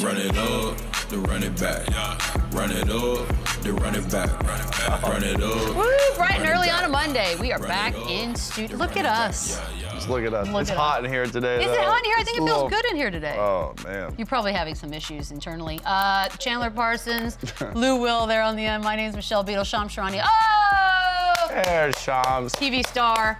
Run it up, then run it back. Run it up, then run it back. Run it up. Woo, bright and early on a Monday. We are back in studio. Look at us. Just look at us. It's hot in here today. Is it hot in here? I think it feels good in here today. Oh, man. You're probably having some issues internally. Chandler Parsons, Lou Will there on the end. My name's Michelle Beadle, Charania. Oh! There's Shams. TV star.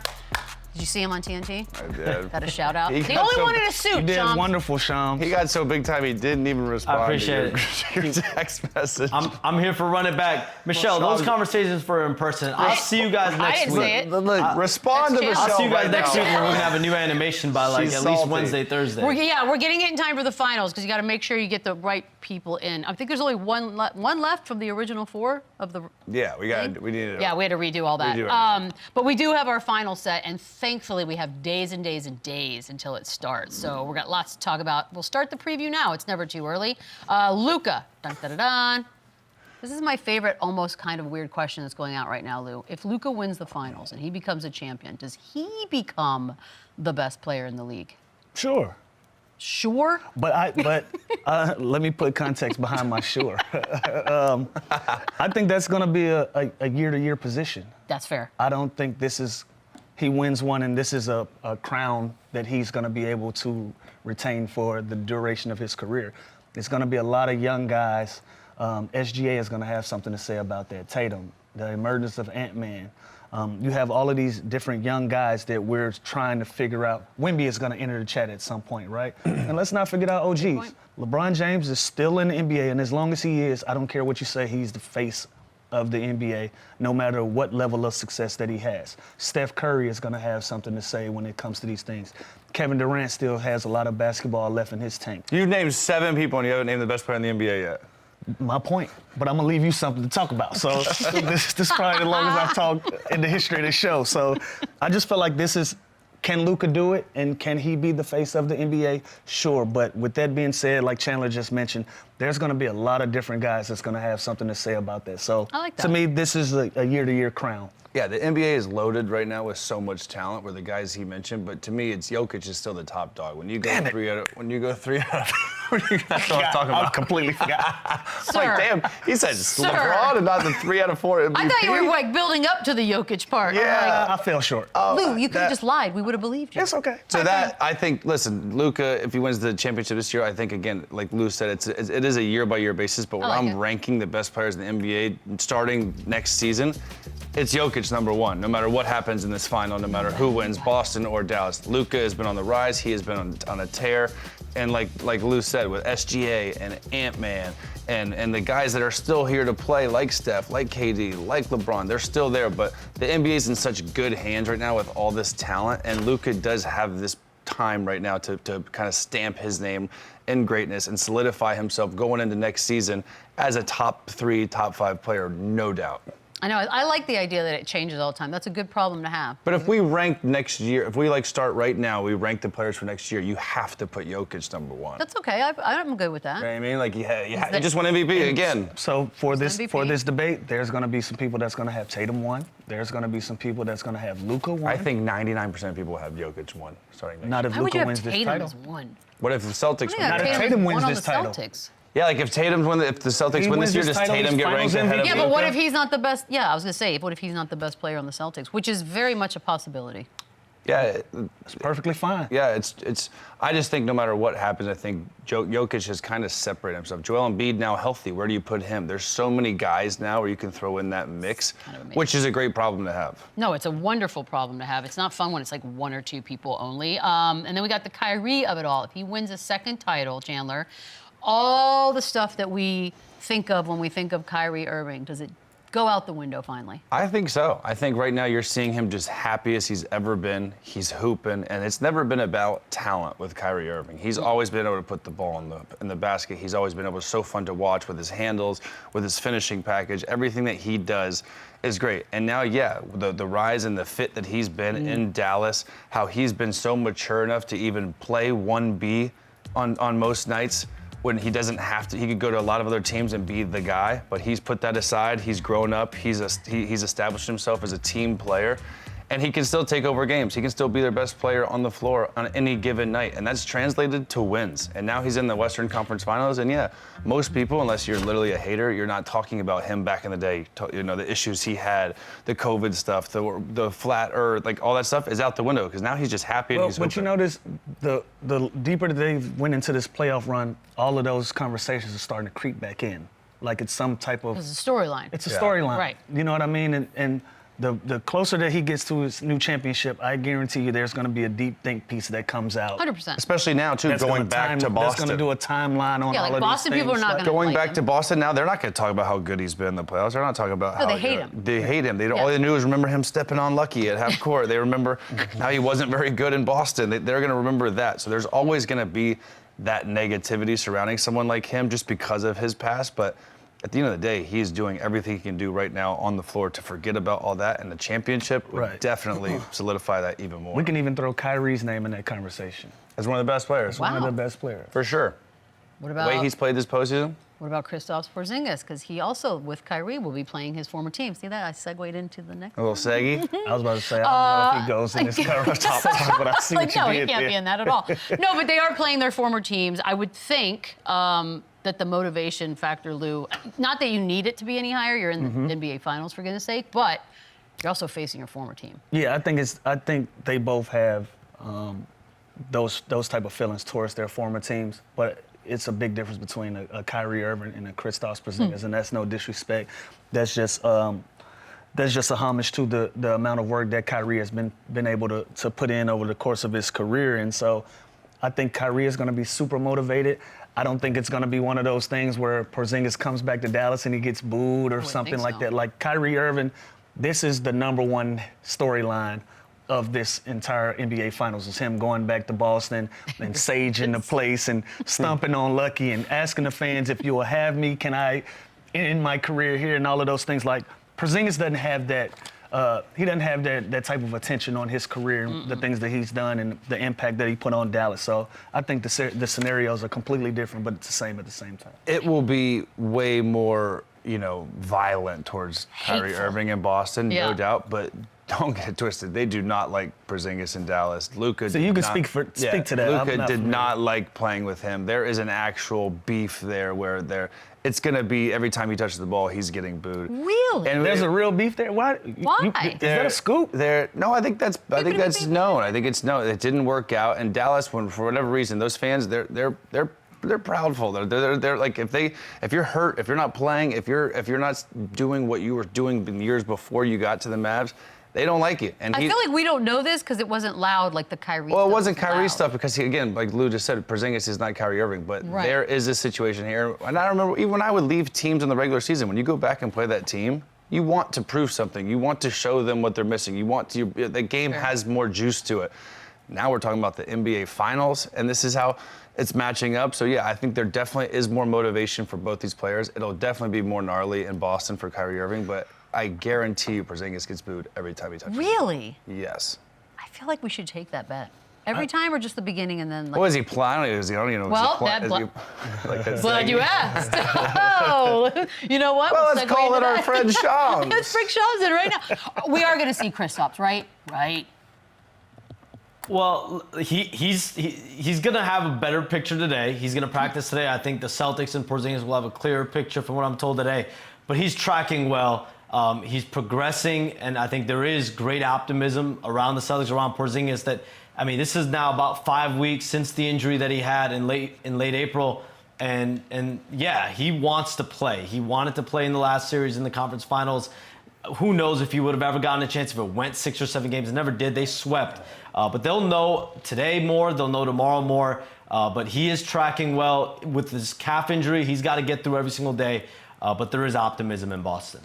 Did you see him on TNT? I did. Got a shout out. He He got only so- wanted a suit, You did Shams. wonderful, Shams. He got so big time he didn't even respond I appreciate to your text message. I'm here for Run It Back. Michelle, those conversations for in person. I'll see you guys I next didn't week. say it. Look, respond to That's Michelle I'll see you guys right next now. week and we're gonna have a new animation by like She's at least salty. Wednesday, Thursday. We're getting it in time for the finals because you got to make sure you get the right people in. I think there's only one left from the original 4 of the. Yeah, we needed it. Yeah, we had to redo all that. Redo it. But we do have our final set, and thankfully we have days and days and days until it starts. So we've got lots to talk about. We'll start the preview now. It's never too early. Luka. Dun, dun, dun, dun. This is my favorite, almost kind of weird question that's going out right now, Lou. If Luka wins the finals and he becomes a champion, does he become the best player in the league? Sure. Sure. But let me put context behind my sure. I think that's going to be a year-to-year position. That's fair. I don't think he wins one and this is a crown that he's going to be able to retain for the duration of his career. It's going to be a lot of young guys. SGA is going to have something to say about that. Tatum, the emergence of Ant-Man. You have all of these different young guys that we're trying to figure out. Wemby is going to enter the chat at some point, right? And let's not forget our OGs. LeBron James is still in the NBA, and as long as he is, I don't care what you say, he's the face of the NBA, no matter what level of success that he has. Steph Curry is going to have something to say when it comes to these things. Kevin Durant still has a lot of basketball left in his tank. You've named 7 people and you haven't named the best player in the NBA yet. My point, but I'm gonna leave you something to talk about. So this is probably the longest I've talked in the history of this show. So I just feel like can Luka do it, and can he be the face of the NBA? Sure, but with that being said, like Chandler just mentioned, there's gonna be a lot of different guys that's gonna have something to say about that. So I like that. To me, this is a year-to-year crown. Yeah, the NBA is loaded right now with so much talent. With the guys he mentioned, but to me, it's Jokic is still the top dog. When you go Damn it. three out of, that's what I was talking I about. completely forgot. Sir. Like, damn, he said LeBron and not the 3 out of 4 MVP. I thought you were like building up to the Jokic part. Yeah. I fell short. Lou, you could have just lied. We would have believed you. It's okay. So that, I think, listen, Luka, if he wins the championship this year, I think, again, like Lou said, it is a year-by-year basis, but when like I'm it. ranking the best players in the NBA starting next season, it's Jokic number 1, no matter what happens in this final, no matter who wins, Boston or Dallas. Luka has been on the rise. He has been on a tear. And like Lou said, with SGA and Ant-Man and the guys that are still here to play, like Steph, like KD, like LeBron, they're still there. But the NBA is in such good hands right now with all this talent, and Luka does have this time right now to kind of stamp his name in greatness and solidify himself going into next season as a top 3, top 5 player, no doubt. I know. I like the idea that it changes all the time. That's a good problem to have. But if we rank next year, if we start right now, we rank the players for next year, you have to put Jokic number 1. That's okay. I'm good with that. You know what I mean? Like, you that- just won MVP again. So for this MVP. debate, there's going to be some people that's going to have Tatum 1. There's going to be some people that's going to have Luka 1. I think 99% of people have Jokic 1 starting next Not year. if How would you Luka have wins this Tatum title. as 1? What if the Celtics win? Not if Tatum Tatum as wins 1 on this the title. Celtics. Yeah, like if the Celtics He win wins this year, this does title, Tatum he's get ranked finals ahead of MVP. Yeah, but what Luka? if he's not the best? Yeah, I was gonna say, what if he's not the best player on the Celtics, which is very much a possibility. Yeah, It's perfectly fine. yeah. It's. I just think no matter what happens, I think Jokic has kind of separated himself. Joel Embiid now healthy. Where do you put him? There's so many guys now where you can throw in that mix, which is a great problem to have. No, it's a wonderful problem to have. It's not fun when it's like 1 or 2 people only. And then we got the Kyrie of it all. If he wins a second title, Chandler, all the stuff that we think of when we think of Kyrie Irving, does it go out the window finally? I think so. I think right now you're seeing him just happy as he's ever been. He's hooping, and it's never been about talent with Kyrie Irving. He's always been able to put the ball in the basket. He's always been able to, so fun to watch with his handles, with his finishing package. Everything that he does is great. And now, yeah, the rise and the fit that he's been in Dallas, how he's been so mature enough to even play 1B on most nights, when he doesn't have to. He could go to a lot of other teams and be the guy, but he's put that aside. He's grown up. He's established himself as a team player. And he can still take over games. He can still be their best player on the floor on any given night. And that's translated to wins. And now he's in the Western Conference Finals. And yeah, most people, unless you're literally a hater, you're not talking about him back in the day. You know, the issues he had, the COVID stuff, the flat earth, like all that stuff is out the window because now he's just happy and he's But you notice the deeper that they went into this playoff run, all of those conversations are starting to creep back in. Like it's some type of... It's a storyline. It's a storyline. Right. You know what I mean? And the closer that he gets to his new championship, I guarantee you there's going to be a deep think piece that comes out. 100%. Especially now, too, going back to Boston. That's going to do a timeline on all of Boston these things. people are not going to Going like back him. to Boston now, they're not going to talk about how good he's been in the playoffs. They're not talking about how they hate him. They hate him. All they knew is remember him stepping on Lucky at half court. They remember how he wasn't very good in Boston. They're going to remember that. So there's always going to be that negativity surrounding someone like him just because of his past. But at the end of the day, he's doing everything he can do right now on the floor to forget about all that, and the championship would definitely solidify that even more. We can even throw Kyrie's name in that conversation. As one of the best players. Wow. One of the best players. For sure. What The about way he's played this postseason. What about Kristaps Porzingis? Because he also, with Kyrie, will be playing his former team. See that? I segued into the next A little saggy. I was about to say, I don't know if he goes in this top, but I see what you no, did he can't there. be in that at all. No, but they are playing their former teams. I would think that the motivation factor, Lou, not that you need it to be any higher. You're in the NBA Finals, for goodness sake, but you're also facing your former team. Yeah, I think they both have those type of feelings towards their former teams, but it's a big difference between a Kyrie Irving and a Kristaps Porzingis, and that's no disrespect. That's just a homage to the amount of work that Kyrie has been able to put in over the course of his career, and so I think Kyrie is going to be super motivated. I don't think it's going to be one of those things where Porzingis comes back to Dallas and he gets booed or something like that. Like Kyrie Irving, this is the #1 storyline of this entire NBA Finals, is him going back to Boston and saging the place and stomping on Lucky and asking the fans if you will have me, can I end my career here, and all of those things. Like Porzingis doesn't have that. He doesn't have that type of attention on his career, the things that he's done and the impact that he put on Dallas. So I think the scenarios are completely different, but it's the same at the same time. It will be way more, violent towards Kyrie Hateful. Irving in Boston, Yeah. no doubt. But don't get it twisted. They do not like Porzingis in Dallas. Luka. So you can speak to that. I'm Luka not did familiar. not like playing with him. There is an actual beef there where it's going to be every time he touches the ball, he's getting booed. Really? And There's a real beef there. Why? Why? Is that a scoop? No, I think that's known. I think it's known. It didn't work out. And Dallas, for whatever reason, those fans, they're proudful. They're like, if you're hurt, if you're not playing, if you're not doing what you were doing in years before you got to the Mavs, they don't like it. And I feel like we don't know this because it wasn't loud like the Kyrie well, stuff. it wasn't was Kyrie loud. stuff because again, like Lou just said, Porzingis is not Kyrie Irving, but Right. there is a situation here. And I remember even when I would leave teams in the regular season, when you go back and play that team, you want to prove something. You want to show them what they're missing. The game has more juice to it. Now we're talking about the NBA Finals, and this is how it's matching up. So yeah, I think there definitely is more motivation for both these players. It'll definitely be more gnarly in Boston for Kyrie Irving, but I guarantee you Porzingis gets booed every time he touches the ball. Really? Yes. I feel like we should take that bet. Every time or just the beginning and then like... What is he planning? I don't even know. Well, glad you asked. Oh, you know what? Well, We'll let's segue call into it our that. friend Shams. Let's bring Shams in right now. We are going to see Kristaps, right? Right. Well, he's gonna have a better picture today. He's gonna practice today. I think the Celtics and Porzingis will have a clearer picture from what I'm told today. But he's tracking well. He's progressing, and I think there is great optimism around the Celtics, around Porzingis. This is now about 5 weeks since the injury that he had in late April, and yeah, he wants to play. He wanted to play in the last series in the conference finals. Who knows if he would have ever gotten a chance if it went 6 or 7 games. It never did. They swept. But they'll know today more. They'll know tomorrow more. But he is tracking well with his calf injury. He's got to get through every single day. But there is optimism in Boston.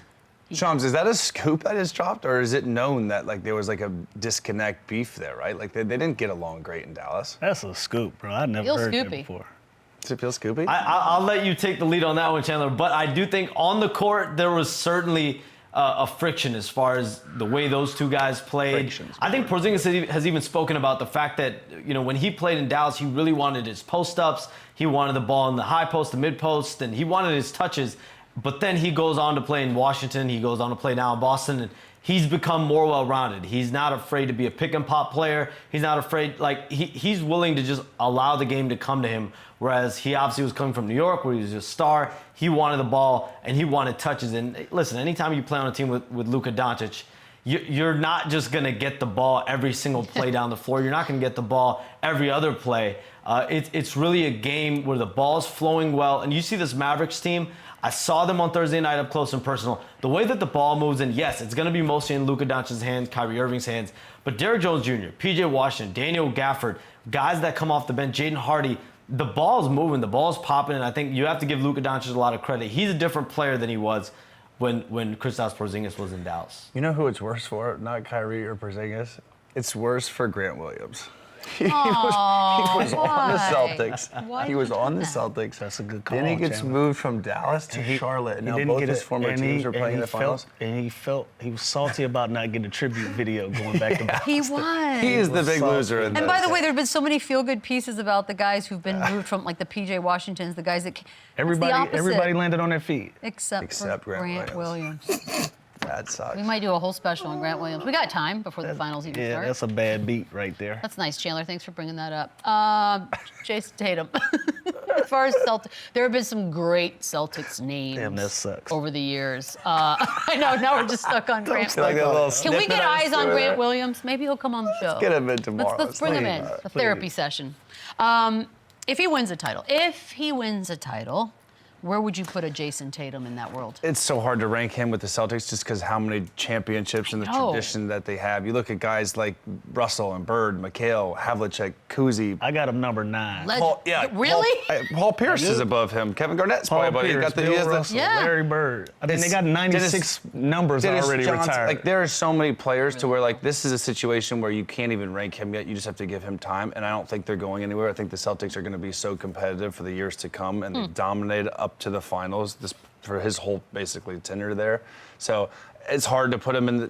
Shams, is that a scoop that is dropped, or is it known that there was a disconnect beef there, right? They didn't get along great in Dallas. That's a scoop, bro. I never Feels heard that scoopy. before. Does it feel scoopy? I'll let you take the lead on that one, Chandler. But I do think on the court there was certainly a friction as far as the way those two guys played. I think Porzingis has even spoken about the fact that when he played in Dallas, he really wanted his post-ups. He wanted the ball in the high post, the mid post, and he wanted his touches. But then he goes on to play in Washington. He goes on to play now in Boston. And he's become more well-rounded. He's not afraid to be a pick-and-pop player. He's not afraid, he's willing to just allow the game to come to him, whereas he obviously was coming from New York where he was a star. He wanted the ball, and he wanted touches. And listen, anytime you play on a team with Luka Doncic, you're not just going to get the ball every single play down the floor. You're not going to get the ball every other play. It's really a game where the ball's flowing well. And you see this Mavericks team, I saw them on Thursday night up close and personal. The way that the ball moves, and yes, it's going to be mostly in Luka Doncic's hands, Kyrie Irving's hands, but Derrick Jones Jr., P.J. Washington, Daniel Gafford, guys that come off the bench, Jaden Hardy, the ball's moving, the ball's popping, and I think you have to give Luka Doncic a lot of credit. He's a different player than he was when Kristaps Porzingis was in Dallas. You know who it's worse for? Not Kyrie or Porzingis. It's worse for Grant Williams. He was on the Celtics. Why He was you on do the that? Celtics. That's a good call. Then he gets Chandler. moved from Dallas to Charlotte. And now both his former teams are playing in the finals. And he was salty about not getting a tribute video going back to back. He was. He is the big loser in And this. by the way, there have been so many feel-good pieces about the guys who've been moved from, like the P.J. Washingtons, the guys that it's the opposite, Everybody landed on their feet. except for Grant Grant Williams. That sucks. We might do a whole special on Grant Williams. We got time before the finals even Yeah, start. that's a bad beat right there. That's nice, Chandler. Thanks for bringing that up. Jason Tatum. As far as there have been some great Celtics names Damn, that sucks. over the years. I know, now we're just stuck on Grant Like a Williams. little Can we snippet get I eyes on threw Grant there. Williams? Maybe he'll come on the show. Get him in tomorrow. Let's bring him in. A therapy session. If he wins a title, where would you put a Jason Tatum in that world? It's so hard to rank him with the Celtics just because how many championships and the know. tradition that they have. You look at guys like Russell and Bird, McHale, Havlicek, Kuzi. I got him number 9. Really? Paul Pierce is above him. Kevin Garnett's Paul probably Pierce, above him. Bill Russell, Yeah. Larry Bird. I mean, they got 96 numbers Dennis already Johnson. retired. Like, there are so many players to where, like, this is a situation where you can't even rank him yet. You just have to give him time, and I don't think they're going anywhere. I think the Celtics are going to be so competitive for the years to come, and they dominated up to the finals for his whole, basically, tenure there. So it's hard to put him in,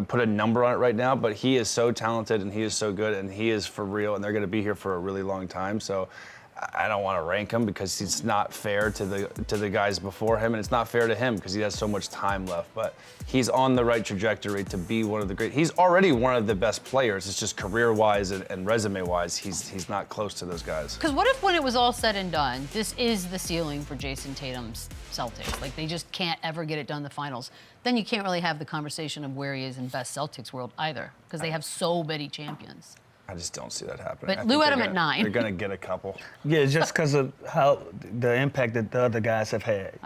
put a number on it right now, but he is so talented, and he is so good, and he is for real, and they're going to be here for a really long time. So I don't want to rank him because it's not fair to the guys before him, and it's not fair to him because he has so much time left. But he's on the right trajectory to be one of the great. He's already one of the best players. It's just career-wise and resume-wise, he's not close to those guys. Because what if when it was all said and done, this is the ceiling for Jason Tatum's Celtics? Like, they just can't ever get it done in the finals. Then you can't really have the conversation of where he is in best Celtics world either, because they have so many champions. I just don't see that happening. But I think Lou had they're him at 9. They're going to get a couple. Yeah, just because of how the impact that the other guys have had.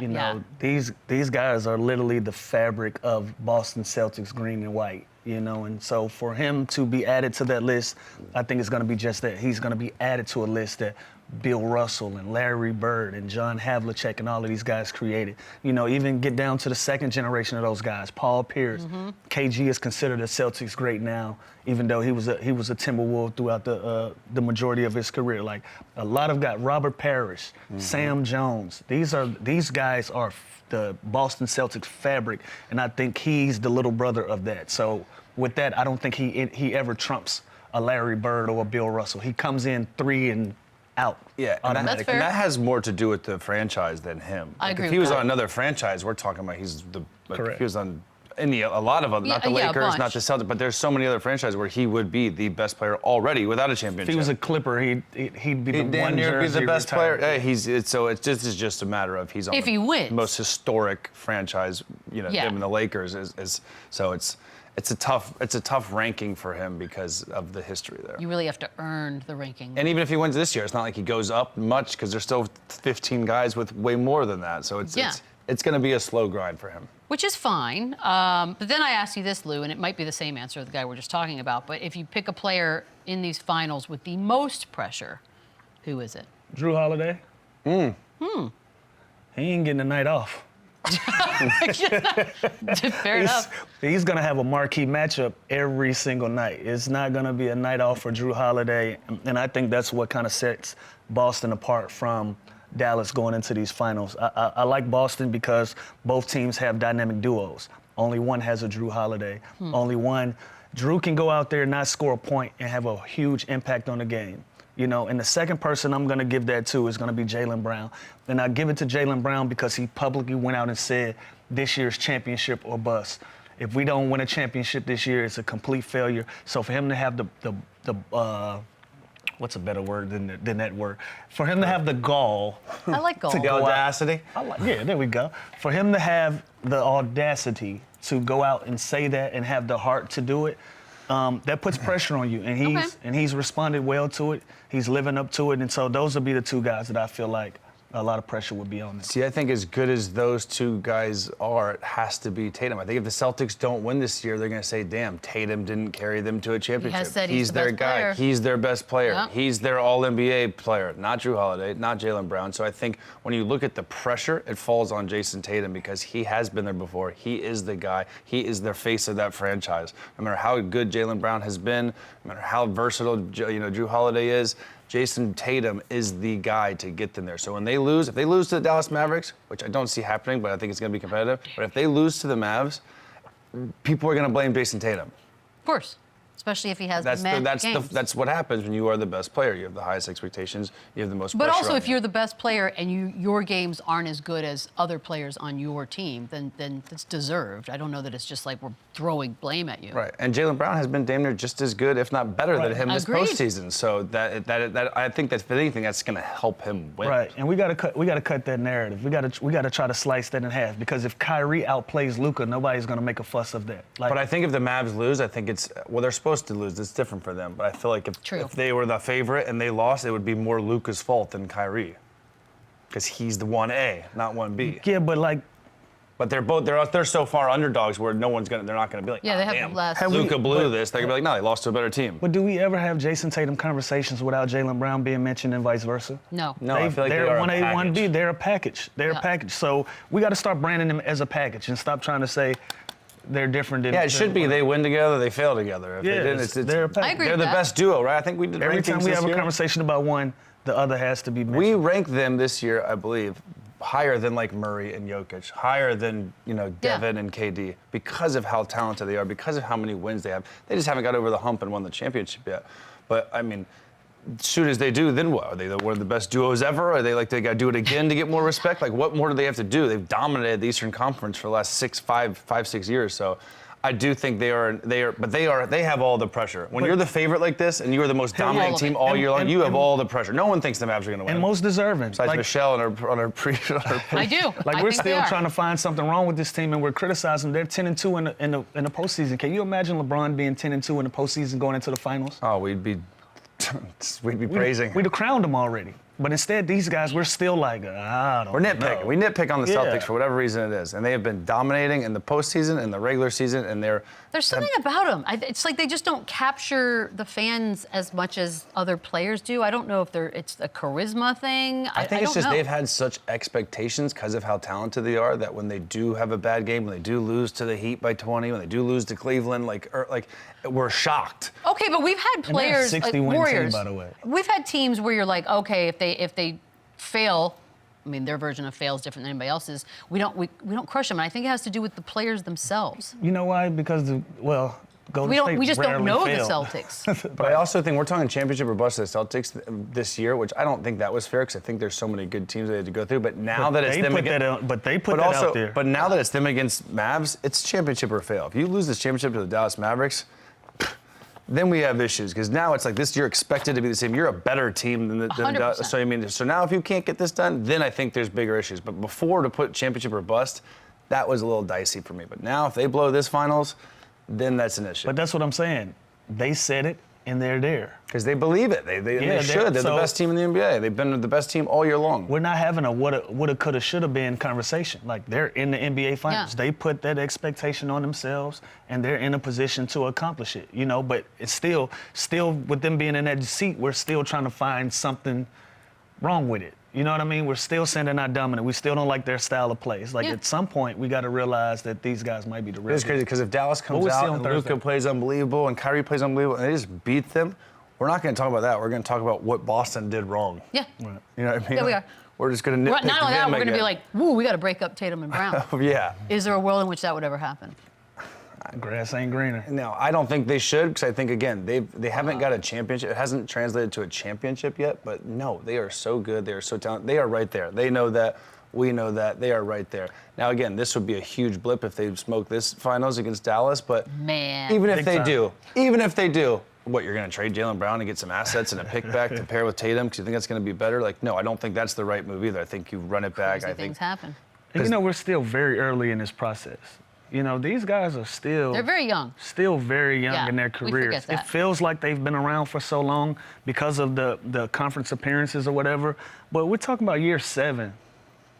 These guys are literally the fabric of Boston Celtics green and white. And so for him to be added to that list, I think it's going to be just that. He's going to be added to a list that Bill Russell and Larry Bird and John Havlicek and all of these guys created. Even get down to the second generation of those guys. Paul Pierce, KG is considered a Celtics great now, even though he was a Timberwolf throughout the majority of his career. Like a lot of guys, Robert Parrish, Sam Jones. These guys are the Boston Celtics fabric, and I think he's the little brother of that. So with that, I don't think he ever trumps a Larry Bird or a Bill Russell. He comes in 3 and out. Yeah, and That's fair. that has more to do with the franchise than him. I agree If he with was that. on another franchise, we're talking about Correct. he was on a lot of them, not the Yeah, a Lakers, bunch. not the Celtics, but there's so many other franchises where he would be the best player already without a championship. If he was a Clipper, he'd be the He'd one damn near be jersey the best retired. player. Yeah, it's just a matter of he's on If the he wins. most historic franchise, Yeah. him and the Lakers so it's a tough ranking for him because of the history there. You really have to earn the ranking. And even if he wins this year, it's not like he goes up much because there's still 15 guys with way more than that. So it's going to be a slow grind for him. Which is fine. But then I ask you this, Lou, and it might be the same answer of the guy we're just talking about, but if you pick a player in these finals with the most pressure, who is it? Drew Holiday. He ain't getting a night off. Fair enough. He's going to have a marquee matchup every single night. It's not going to be a night off for Drew Holiday, and I think that's what kind of sets Boston apart from Dallas going into these finals. I like Boston because both teams have dynamic duos. Only one has a Drew Holiday. Only one. Drew can go out there and not score a point and have a huge impact on the game. And the second person I'm going to give that to is going to be Jaylen Brown. And I give it to Jaylen Brown because he publicly went out and said this year's championship or bust. if we don't win a championship this year, it's a complete failure. So for him to have the what's a better word than that word? For him to have the gall. I like goal. The audacity. Yeah, there we go. For him to have the audacity to go out and say that and have the heart to do it, that puts pressure on you. And he's responded well to it. He's living up to it. And so those would be the two guys that I feel like a lot of pressure would be on them. See, I think as good as those two guys are, it has to be Tatum. I think if the Celtics don't win this year, they're going to say, damn, Tatum didn't carry them to a championship. He has said he's the their best guy. player. He's their best player. Yeah. He's their all-NBA player, not Drew Holiday, not Jaylen Brown. So I think when you look at the pressure, it falls on Jason Tatum because he has been there before. He is the guy. He is the face of that franchise. No matter how good Jaylen Brown has been, no matter how versatile Drew Holiday is, Jason Tatum is the guy to get them there. So when they lose, if they lose to the Dallas Mavericks, which I don't see happening, but I think it's going to be competitive, but if they lose to the Mavs, people are going to blame Jason Tatum. Of course. Especially if he has That's games. that's what happens when you are the best player. You have the highest expectations. You have the most But pressure also, on if you. you're the best player and your games aren't as good as other players on your team, then it's deserved. I don't know that it's just like we're throwing blame at you. Right, and Jaylen Brown has been damn near just as good, if not better, than him this Agreed. postseason. So that I think that if anything, that's going to help him win. Right, and we got to cut that narrative. We got to try to slice that in half because if Kyrie outplays Luka, nobody's going to make a fuss of that. But I think if the Mavs lose, I think they're supposed to lose. It's different for them. But I feel like if they were the favorite and they lost, it would be more Luka's fault than Kyrie, because he's the 1A, not 1B. Yeah, but they're so far underdogs where they're not gonna be like, Yeah, they have damn, less. Luka blew this. They're gonna be like, no, they lost to a better team. But do we ever have Jason Tatum conversations without Jaylen Brown being mentioned and vice versa? No. No, I feel like they're they are a 1A, package. 1B. They're a package. They're a package. So we got to start branding them as a package and stop trying to say they're different than. Yeah, it should be they win together, they fail together. If they didn't, they're a package. I agree they're with the that. best duo, right? I think we did Every time rankings we this have a year. conversation about one, the other has to be mentioned. We rank them this year, I believe, higher than like Murray and Jokic, higher than Devin and KD, because of how talented they are, because of how many wins they have. They just haven't got over the hump and won the championship yet. But I mean, as soon as they do, then what? Are they one of the best duos ever? Are they like they got to do it again to get more respect? Like, what more do they have to do? They've dominated the Eastern Conference for the last 6 years. So I do think they have all the pressure. When you're the favorite like this and you are the most dominant team all year long, you have all the pressure. No one thinks the Mavs are going to win. and most deserving. Besides Michelle on her pre. I do. Like I we're think they still are. trying to find something wrong with this team, and we're criticizing them. They're 10-2 in the postseason. Can you imagine LeBron being 10-2 in the postseason going into the finals? Oh, we'd be praising. We'd have crowned them already. But instead, these guys, we're still like, I don't We're nitpicking. know. We nitpick on the Yeah. Celtics for whatever reason it is, and they have been dominating in the postseason and the regular season, and There's something about them. It's like they just don't capture the fans as much as other players do. I don't know if it's a charisma thing. I think it's don't just know. they've had such expectations because of how talented they are that when they do have a bad game, when they do lose to the Heat by 20, when they do lose to Cleveland, we're shocked. Okay, but we've had And they're a players like 60-win team, Warriors. by the way. We've had teams where you're like, okay, if they fail, I mean their version of fail is different than anybody else's. We don't crush them, and I think it has to do with the players themselves. You know why? Because Golden State We just don't rarely know fail. the Celtics. But I also think we're talking championship or bust to the Celtics this year, which I don't think that was fair because I think there's so many good teams they had to go through. But now that it's them against, But they put that out there. But now that it's them against Mavs, it's championship or fail. If you lose this championship to the Dallas Mavericks, then we have issues because now it's like this. You're expected to be the same. You're a better team than 100%. So I mean, so now if you can't get this done, then I think there's bigger issues. But before to put championship or bust, that was a little dicey for me. But now if they blow this finals, then that's an issue. But that's what I'm saying. They said it, and they're there. Because they believe it. They should. They're the best team in the NBA. They've been the best team all year long. We're not having a woulda, coulda, shoulda been conversation. Like, they're in the NBA Finals. Yeah. They put that expectation on themselves, and they're in a position to accomplish it, But it's still with them being in that seat, we're still trying to find something wrong with it. You know what I mean? We're still saying they're not dominant. We still don't like their style of play. It's like at some point, we got to realize that these guys might be the real It's crazy because if Dallas comes we'll see out on and Thursday. Luka plays unbelievable and Kyrie plays unbelievable and they just beat them, we're not going to talk about that. We're going to talk about what Boston did wrong. Yeah. You know what I mean? Yeah, we are. We're just going to nitpick Not only that, them we're going to be again. like, woo, we got to break up Tatum and Brown. Yeah. Is there a world in which that would ever happen? Grass ain't greener. No, I don't think they should, because I think, again, they haven't got a championship. It hasn't translated to a championship yet, but no, they are so good. They are so talented. They are right there. They know that. We know that. They are right there. Now, again, this would be a huge blip if they smoke this finals against Dallas, but Man. even if Big they time. do, what, you're going to trade Jaylen Brown and get some assets and a pick back to pair with Tatum because you think that's going to be better? Like, no, I don't think that's the right move either. I think you run it back. Crazy I think things happen. And we're still very early in this process. These guys are still They're very young. Still very young Yeah, in their we careers. forget that. It feels like they've been around for so long because of the conference appearances or whatever. But we're talking about year 7.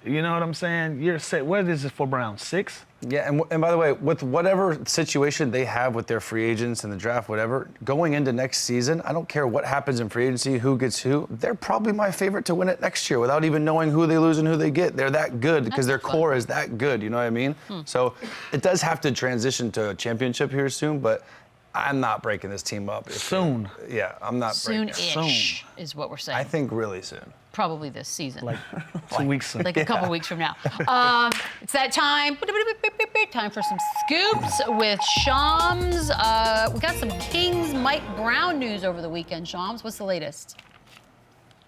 You know what I'm saying? Year 7. What is it for Brown? 6? Yeah, and by the way, with whatever situation they have with their free agents and the draft, whatever, going into next season, I don't care what happens in free agency, who gets who, they're probably my favorite to win it next year without even knowing who they lose and who they get. They're that good because their core is that good, you know what I mean? So it does have to transition to a championship here soon, but I'm not breaking this team up. Soon. Yeah, I'm not breaking it. Soon-ish is what we're saying. I think really soon. Probably this season. Like 2 weeks soon. Like a couple weeks from now. It's that time. Time for some scoops with Shams. We got some Kings Mike Brown news over the weekend. Shams, what's the latest?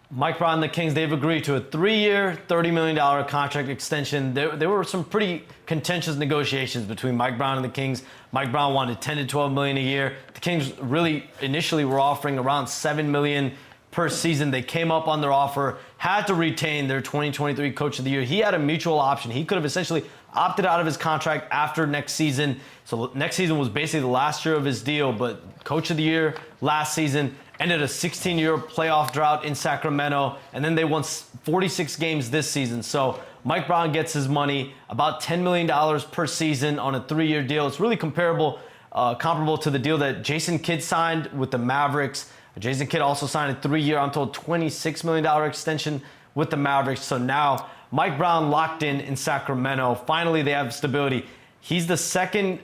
Mike Brown and the Kings, they've agreed to a 3-year, $30 million contract extension. There were some pretty contentious negotiations between Mike Brown and the Kings. Mike Brown wanted 10 to 12 million a year. The Kings really initially were offering around 7 million per season. They came up on their offer, had to retain their 2023 Coach of the Year. He had a mutual option. He could have essentially opted out of his contract after next season. So next season was basically the last year of his deal, but Coach of the Year last season ended a 16-year playoff drought in Sacramento, and then they won 46 games this season. So Mike Brown gets his money, about $10 million per season on a 3-year deal. It's really comparable to the deal that Jason Kidd signed with the Mavericks. Jason Kidd also signed a 3-year, I'm told, $26 million extension with the Mavericks. So now Mike Brown locked in Sacramento. Finally, they have stability. He's the second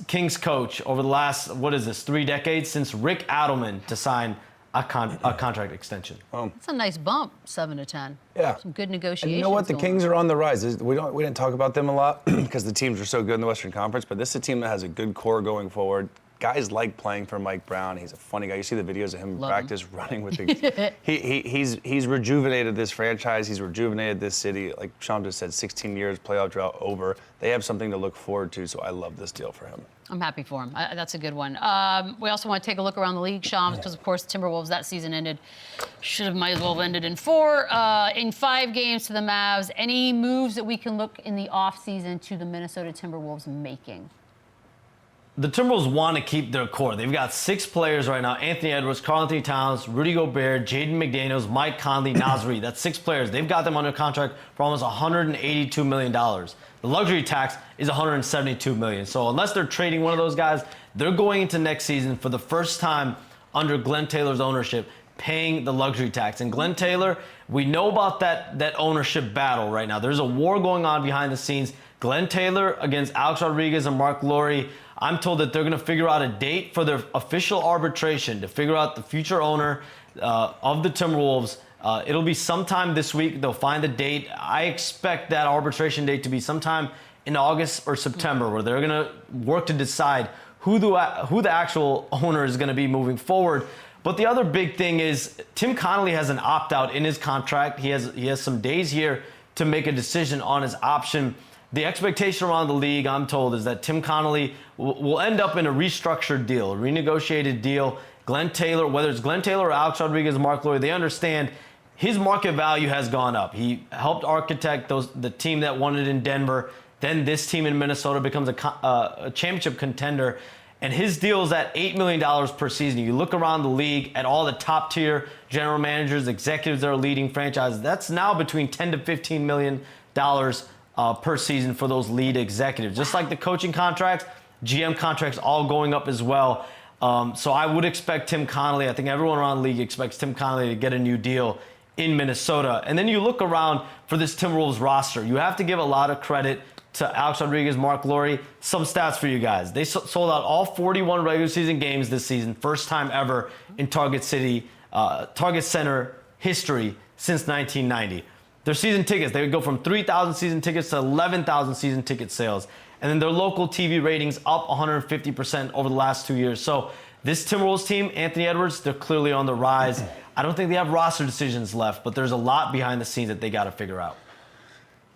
Kings coach over the last, 3 decades since Rick Adelman to sign a contract extension. That's a nice bump, 7 to 10. Yeah. Some good negotiations. And you know what? The going Kings on. are on the rise. We didn't talk about them a lot because the teams are so good in the Western Conference, but this is a team that has a good core going forward. Guys like playing for Mike Brown. He's a funny guy. You see the videos of him in practice running with the. He's rejuvenated this franchise. He's rejuvenated this city. Like Sean just said, 16 years playoff drought over. They have something to look forward to. So I love this deal for him. I'm happy for him. That's a good one. We also want to take a look around the league, Shams, because of course the Timberwolves that season ended. Might as well have ended in 4. In 5 games to the Mavs. Any moves that we can look in the offseason to the Minnesota Timberwolves making? The Timberwolves want to keep their core. They've got 6 players right now: Anthony Edwards, Karl-Anthony Towns, Rudy Gobert, Jaden McDaniels, Mike Conley, Naz Reid. That's 6 players. They've got them under contract for almost $182 million. The luxury tax is $172 million. So unless they're trading one of those guys, they're going into next season for the first time under Glenn Taylor's ownership, paying the luxury tax. And Glenn Taylor, we know about that ownership battle right now. There's a war going on behind the scenes. Glenn Taylor against Alex Rodriguez and Mark Lowry. I'm told that they're going to figure out a date for their official arbitration to figure out the future owner of the Timberwolves. It'll be sometime this week. They'll find the date. I expect that arbitration date to be sometime in August or September, where they're going to work to decide who the actual owner is going to be moving forward. But the other big thing is Tim Connolly has an opt-out in his contract. He has some days here to make a decision on his option. The expectation around the league, I'm told, is that Tim Connolly will end up in a restructured deal, a renegotiated deal. Glenn Taylor, whether it's Glenn Taylor or Alex Rodriguez, Mark Lowry, they understand his market value has gone up. He helped architect the team that won it in Denver. Then this team in Minnesota becomes a championship contender. And his deal is at $8 million per season. You look around the league at all the top tier general managers, executives that are leading franchises. That's now between $10 to $15 million per season for those lead executives. Just like the coaching contracts, GM contracts all going up as well. So I would expect Tim Connolly, I think everyone around the league expects Tim Connolly to get a new deal in Minnesota. And then you look around for this Timberwolves roster. You have to give a lot of credit to Alex Rodriguez, Mark Lowry. Some stats for you guys. They sold out all 41 regular season games this season, first time ever in Target Center history since 1990. Their season tickets, they would go from 3,000 season tickets to 11,000 season ticket sales. And then their local TV ratings up 150% over the last 2 years. So this Timberwolves team, Anthony Edwards, they're clearly on the rise. I don't think they have roster decisions left, but there's a lot behind the scenes that they got to figure out.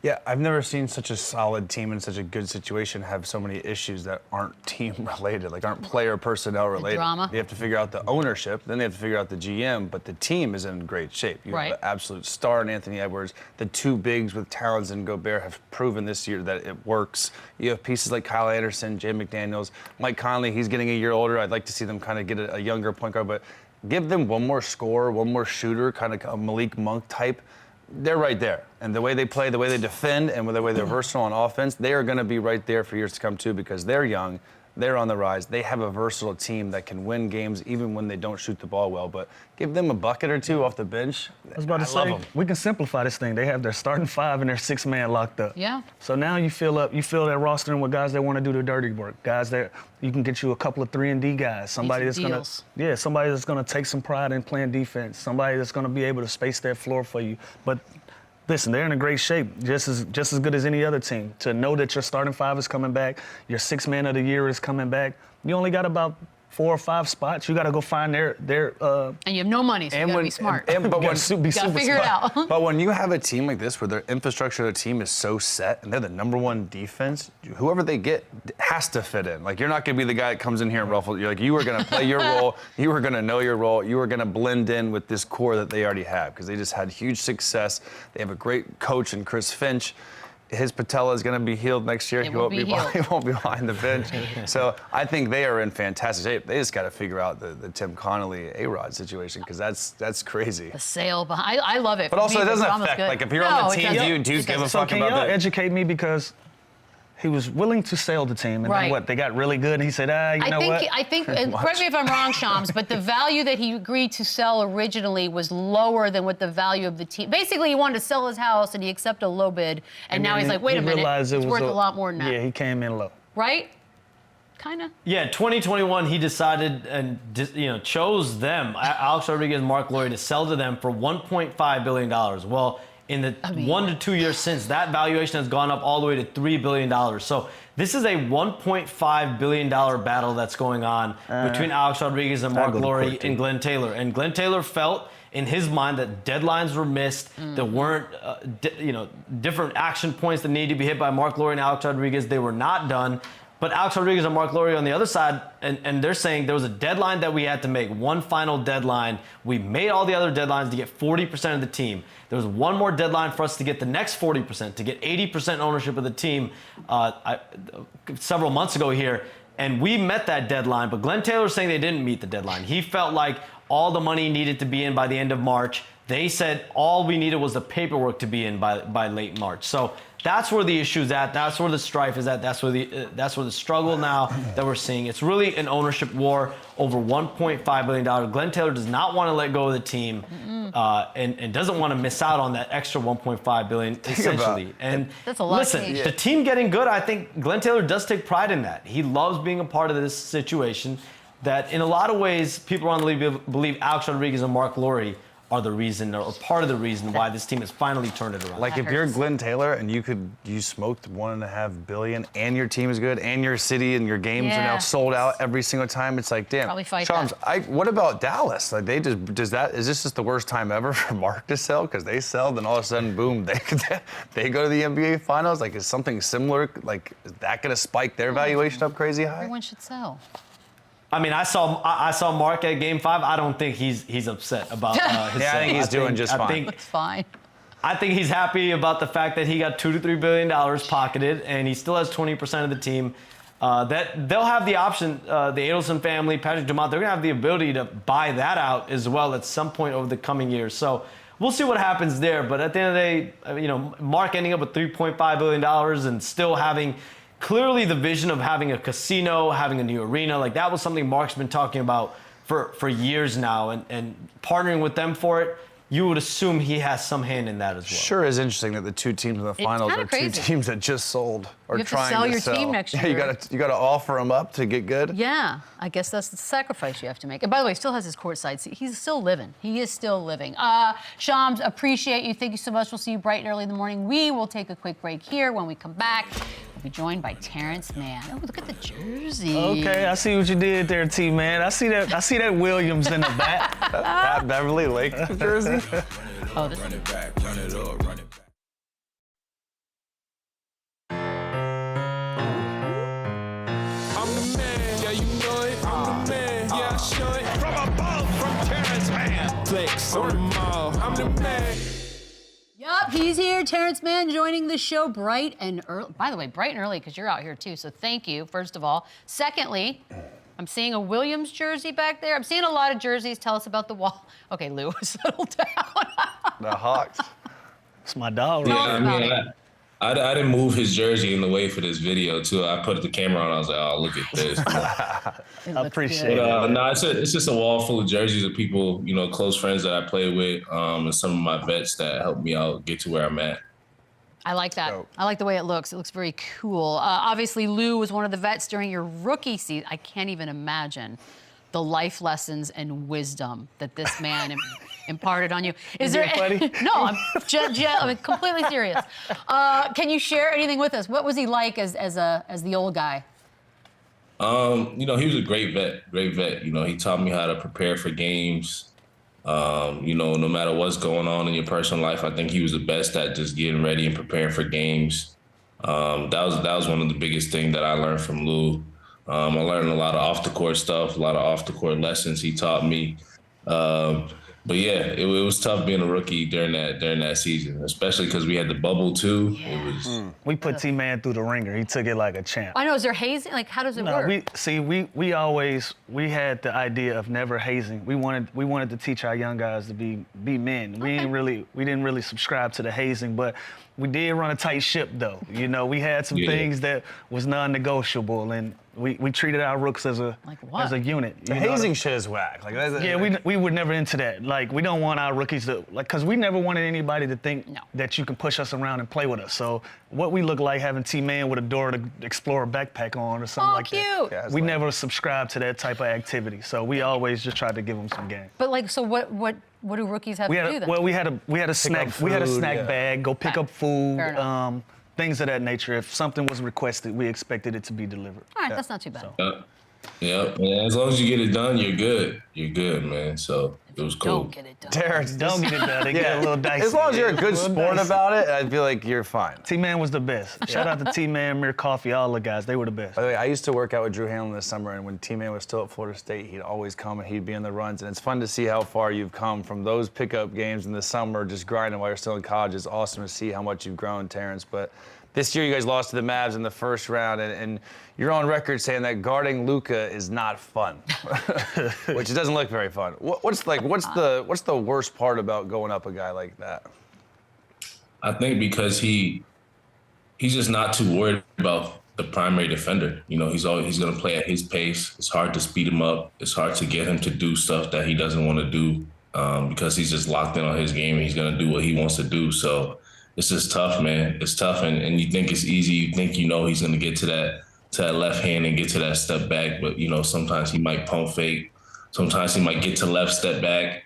Yeah, I've never seen such a solid team in such a good situation have so many issues that aren't team related, like aren't player personnel related. drama. They have to figure out the ownership, then they have to figure out the GM, but the team is in great shape. You Right. have an absolute star in Anthony Edwards. The two bigs with Terance and Gobert have proven this year that it works. You have pieces like Kyle Anderson, Jay McDaniels, Mike Conley, he's getting a year older. I'd like to see them kind of get a younger point guard, but give them one more scorer, one more shooter, kind of a Malik Monk type. They're right there. And the way they play, the way they defend, and the way they're versatile on offense, they are going to be right there for years to come, too, because they're young, they're on the rise. They have a versatile team that can win games even when they don't shoot the ball well. But give them a bucket or two off the bench. I was about to love say, them. we can simplify this thing. They have their starting five and their 6-man locked up. Yeah. So now you fill that roster in with guys that want to do the dirty work. Guys that you can get you a couple of 3-and-D guys. Somebody that's gonna, deals. somebody that's gonna take some pride in playing defense. Somebody that's gonna be able to space that floor for you. But listen, they're in a great shape, just as good as any other team. To know that your starting five is coming back, your 6-man of the year is coming back. You only got about 4 or 5 spots. You got to go find their. And you have no money, so you got to be smart. But when, Gotta figure it out. But when you have a team like this where their infrastructure of the team is so set and they're the #1 defense, whoever they get has to fit in. Like, you're not going to be the guy that comes in here and ruffles. You're like, you are going to play your role. You are going to know your role. You are going to blend in with this core that they already have because they just had huge success. They have a great coach in Chris Finch. His patella is going to be healed next year. He won't be behind the bench. So I think they are in fantastic shape. They just got to figure out the Tim Connolly A-Rod situation because that's crazy. The sale behind. I love it. But also, it doesn't affect. Like, if you're on the team, do you give a So fuck can about y'all that? educate me because he was willing to sell the team, and Right. then what? They got really good, and he said, you know what? I think, and correct me if I'm wrong, Shams, but the value that he agreed to sell originally was lower than what the value of the team. Basically, he wanted to sell his house, and he accepted a low bid, and now he's like, wait a minute, realized it's it was worth a lot more than that. Yeah, he came in low. Right? Kind of. Yeah, 2021, he decided and chose them, Alex Rodriguez and Mark Lowry, to sell to them for $1.5 billion. Well, in the 1 to 2 years since, that valuation has gone up all the way to $3 billion. So this is a $1.5 billion battle that's going on between Alex Rodriguez and Mark Lowry and Glenn Taylor. And Glenn Taylor felt in his mind that deadlines were missed. There weren't, different action points that needed to be hit by Mark Lowry and Alex Rodriguez. They were not done. But Alex Rodriguez and Mark Lowry on the other side, and they're saying there was a deadline that we had to make, one final deadline. We made all the other deadlines to get 40% of the team. There was one more deadline for us to get the next 40%, to get 80% ownership of the team several months ago here. And we met that deadline, but Glenn Taylor's saying they didn't meet the deadline. He felt like all the money needed to be in by the end of March. They said all we needed was the paperwork to be in by late March. So that's where the issue's at. That's where the strife is at. That's where the struggle now that we're seeing. It's really an ownership war over $1.5 billion. Glenn Taylor does not want to let go of the team and doesn't want to miss out on that extra $1.5 billion, essentially. And that's a lot. Listen, the team getting good, I think Glenn Taylor does take pride in that. He loves being a part of this situation that in a lot of ways, people around the league believe Alex Rodriguez and Mark Lowry are the reason or part of the reason why this team has finally turned it around. Like, if you're Glenn Taylor and you smoked $1.5 billion and your team is good and your city and your games are now sold out every single time, it's like, damn. Probably fight Charms, that. what about Dallas? Like, is this just the worst time ever for Mark to sell? Because they sell, then all of a sudden, boom, they go to the NBA Finals. Like, is something similar? Like, is that going to spike their valuation up crazy high? Everyone should sell. I mean, I saw Mark at Game 5. I don't think he's upset about his Yeah, I think he's doing just fine. It's fine. I think he's happy about the fact that he got $2 to $3 billion pocketed, and he still has 20% of the team. That they'll have the option. The Adelson family, Patrick Dumont, they're gonna have the ability to buy that out as well at some point over the coming years. So we'll see what happens there. But at the end of the day, Mark ending up with $3.5 billion and still having clearly the vision of having a casino, having a new arena, like that was something Mark's been talking about for years now, and partnering with them for it, you would assume he has some hand in that as well. Sure is interesting that the two teams in the finals are crazy. two teams that just sold or You have to trying sell to your sell. team next Yeah, year. you gotta offer them up to get good. Yeah, I guess that's the sacrifice you have to make. And by the way, he still has his courtside seat. He's still living. He is still living. Shams, appreciate you. Thank you so much. We'll see you bright and early in the morning. We will take a quick break here. When we come back, We'll be joined by Terance Mann. Oh, look at the jersey. Okay, I see what you did there, T-Man. I see that Williams in the back. That Beverly Lake jersey. Oh, this Run it back, run it up, run it back. I'm the man, yeah, you know it. I'm the man, yeah, I show it. From above, from Terance Mann. Flex on the mall, I'm the man. Yup, he's here. Terance Mann joining the show bright and early. By the way, bright and early because you're out here too, so thank you, first of all. Secondly, I'm seeing a Williams jersey back there. I'm seeing a lot of jerseys. Tell us about the wall. Okay, Lou, settle down. The Hawks. It's my dog. Yeah, Right? I mean, I didn't move his jersey in the way for this video too. I put the camera on. I was like, oh, look at this. I appreciate But it. no, it's just a wall full of jerseys of people, you know, close friends that I play with, and some of my vets that helped me out get to where I'm at. I like that. Dope. I like the way it looks. It looks very cool. Obviously, Lou was one of the vets during your rookie season. I can't even imagine the life lessons and wisdom that this man imparted on you. Is there being funny? No, I'm completely serious. Can you share anything with us? What was he like as the old guy? You know, he was a great vet. You know, he taught me how to prepare for games. You know, no matter what's going on in your personal life, I think he was the best at just getting ready and preparing for games. That was one of the biggest things that I learned from Lou. I learned a lot of off the court stuff, a lot of off the court lessons he taught me. But yeah, it was tough being a rookie during that season, especially because we had the bubble too. Yeah. It was. We put T-Man through the ringer. He took it like a champ. I know. Is there hazing? Like, how does it No, work? we had the idea of never hazing. We wanted to teach our young guys to be men. We didn't really subscribe to the hazing, but we did run a tight ship though. You know, we had some things that was non-negotiable, and we treated our rooks as a Like what? as a unit. The hazing shit is whack. Like that's, Yeah, we were never into that. Like, we don't want our rookies to, like, because we never wanted anybody to think No. that you can push us around and play with us. So what we look like having T-Man with a Dora the Explorer backpack on or something Oh, like that. cute. Yeah, it's We like- never subscribed to that type of activity. So we always just tried to give them some game. But like, so what do rookies have We to do had then? we had a snack food, yeah. bag, go pick Okay. up food, Fair enough. things of that nature. If something was requested, we expected it to be delivered. All right, that's not too bad. Yeah, and as long as you get it done, you're good. You're good, man. So it was cool. Don't get it done. Terrence, Don't get it done. They get a little dicey. As long as you're a good little sport dicey. about it, I feel like you're fine. T-Man was the best. Shout out to T-Man, Mir Coffee, all the guys. They were the best. By the way, I used to work out with Drew Hanlon this summer, and when T-Man was still at Florida State, he'd always come and he'd be in the runs. And it's fun to see how far you've come from those pickup games in the summer, just grinding while you're still in college. It's awesome to see how much you've grown, Terrence. But this year, you guys lost to the Mavs in the first round, and you're on record saying that guarding Luka is not fun, which it doesn't look very fun. What's the worst part about going up a guy like that? I think because he's just not too worried about the primary defender. You know, he's going to play at his pace. It's hard to speed him up. It's hard to get him to do stuff that he doesn't want to do because he's just locked in on his game and he's going to do what he wants to do. So it's just tough, man. It's tough, and you think it's easy. You think you know he's going to get to that left hand and get to that step back, but you know sometimes he might pump fake. Sometimes he might get to left, step back.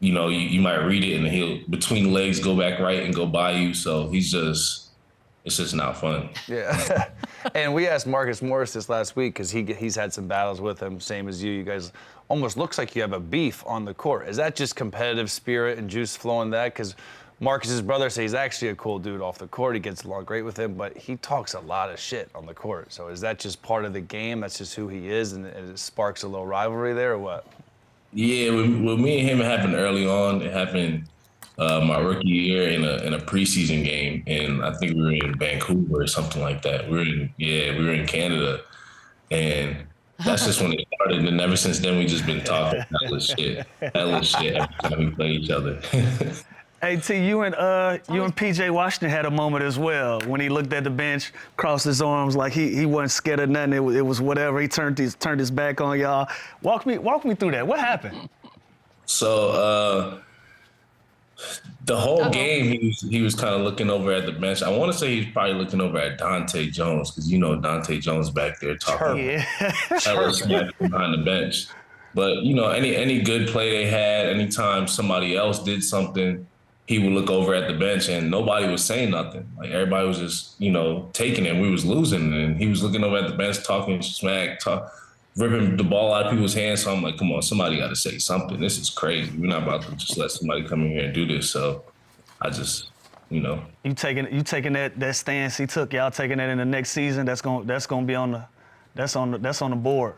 You know, you might read it and he'll between legs go back right and go by you. So it's just not fun. Yeah. And we asked Marcus Morris this last week because he's had some battles with him, same as you. You guys almost looks like you have a beef on the court. Is that just competitive spirit and juice flowing that? Because Marcus's brother says he's actually a cool dude off the court. He gets along great with him, but he talks a lot of shit on the court. So is that just part of the game? That's just who he is, and it sparks a little rivalry there, or what? Yeah, with me and him, it happened early on. It happened my rookie year in a preseason game, and I think we were in Vancouver or something like that. We were in Canada, and that's just when it started. And ever since then, we just been talking hella shit every time we play each other. Hey, T, you and PJ Washington had a moment as well when he looked at the bench, crossed his arms like he wasn't scared of nothing. It was whatever. He turned his back on y'all. Walk me through that. What happened? So the whole game, he was kind of looking over at the bench. I want to say he's probably looking over at Dante Jones because you know Dante Jones back there talking hella smack behind the bench. But you know, any good play they had, anytime somebody else did something, he would look over at the bench and nobody was saying nothing. Like everybody was just, taking it. And we was losing, and he was looking over at the bench, talking smack, ripping the ball out of people's hands. So I'm like, come on, somebody got to say something. This is crazy. We're not about to just let somebody come in here and do this. So I just, You taking that stance he took, y'all taking that in the next season. That's gonna be on the board.